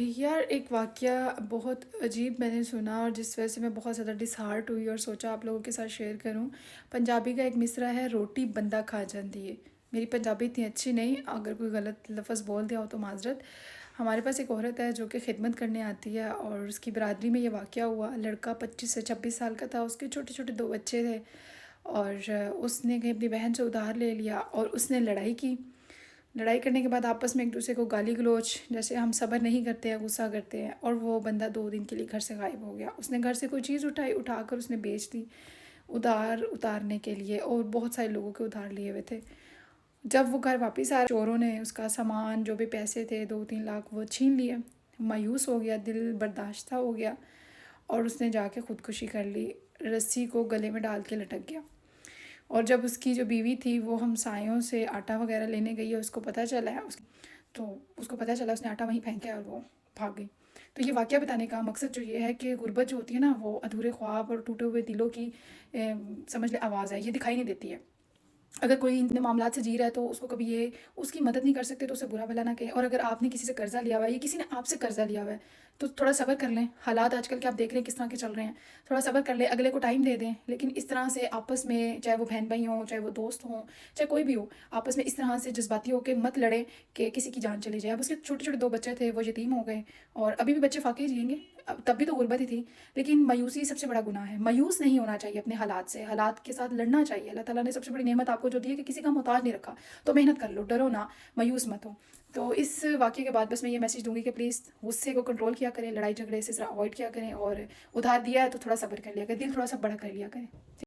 یار ایک واقعہ بہت عجیب میں نے سنا اور جس وجہ سے میں بہت زیادہ ڈسہارٹ ہوئی اور سوچا آپ لوگوں کے ساتھ شیئر کروں۔ پنجابی کا ایک مصرع ہے، روٹی بندہ کھا جاندی ہے۔ میری پنجابی اتنی اچھی نہیں، اگر کوئی غلط لفظ بول دیا ہو تو معذرت۔ ہمارے پاس ایک عورت ہے جو کہ خدمت کرنے آتی ہے اور اس کی برادری میں یہ واقعہ ہوا۔ لڑکا 25 سے 26 سال کا تھا، اس کے چھوٹے چھوٹے 2 بچے تھے اور اس نے کہیں اپنی بہن سے ادھار لے لیا اور اس نے لڑائی کی۔ لڑائی کرنے کے بعد آپس میں ایک دوسرے کو گالی گلوچ، جیسے ہم صبر نہیں کرتے ہیں غصہ کرتے ہیں، اور وہ بندہ 2 دن کے لیے گھر سے غائب ہو گیا۔ اس نے گھر سے کوئی چیز اٹھائی، اٹھا کر اس نے بیچ دی ادھار اتارنے کے لیے، اور بہت سارے لوگوں کے ادھار لیے ہوئے تھے۔ جب وہ گھر واپس آیا، چوروں نے اس کا سامان جو بھی پیسے تھے 2-3 لاکھ وہ چھین لیے۔ مایوس ہو گیا، دل برداشتہ ہو گیا اور اس نے جا کے خودکشی کر لی، رسی کو گلے میں ڈال کے لٹک گیا۔ اور جب اس کی جو بیوی تھی وہ ہمسایوں سے آٹا وغیرہ لینے گئی ہے، اس کو پتہ چلا ہے تو اس کو پتہ چلا، اس نے آٹا وہیں پھینکا اور وہ بھاگ گئی۔ تو یہ واقعہ بتانے کا مقصد جو یہ ہے کہ غربت جو ہوتی ہے نا، وہ ادھورے خواب اور ٹوٹے ہوئے دلوں کی سمجھ لے آواز ہے، یہ دکھائی نہیں دیتی ہے۔ اگر کوئی ان معاملات سے جی رہا ہے تو اس کو کبھی یہ اس کی مدد نہیں کر سکتے تو اسے برا بھلا نہ کہیں، اور اگر آپ نے کسی سے قرضہ لیا ہوا ہے یا کسی نے آپ سے قرضہ لیا ہوا ہے تو تھوڑا صبر کر لیں۔ حالات آج کل کے آپ دیکھ رہے ہیں کس طرح کے چل رہے ہیں، تھوڑا صبر کر لیں، اگلے کو ٹائم دے دیں، لیکن اس طرح سے آپس میں، چاہے وہ بہن بھائی ہوں، چاہے وہ دوست ہوں، چاہے کوئی بھی ہو، آپس میں اس طرح سے جذباتی ہو کے مت لڑیں کہ کسی کی جان چلی جائے۔ اب اس کے چھوٹے چھوٹے 2 بچے تھے، وہ یتیم ہو گئے، اور ابھی بھی بچے فاقے جئیں گے، تب بھی تو غربت ہی تھی۔ لیکن مایوسی سب سے بڑا گناہ ہے، مایوس نہیں ہونا چاہیے اپنے حالات سے، حالات کے ساتھ لڑنا چاہیے۔ اللہ تعالیٰ نے سب سے بڑی نعمت آپ کو جو دی ہے کہ کسی کا محتاج نہیں رکھا، تو محنت کر لو، ڈرو نہ، مایوس مت ہو۔ تو اس واقعے کے بعد بس میں یہ میسیج دوں گی کہ پلیز غصے کو کنٹرول کیا کریں، لڑائی جھگڑے سے ذرا اوائڈ کیا کریں، اور ادھار دیا ہے تو تھوڑا صبر کر لیا کریں، دل تھوڑا سا بڑا کر لیا کریں۔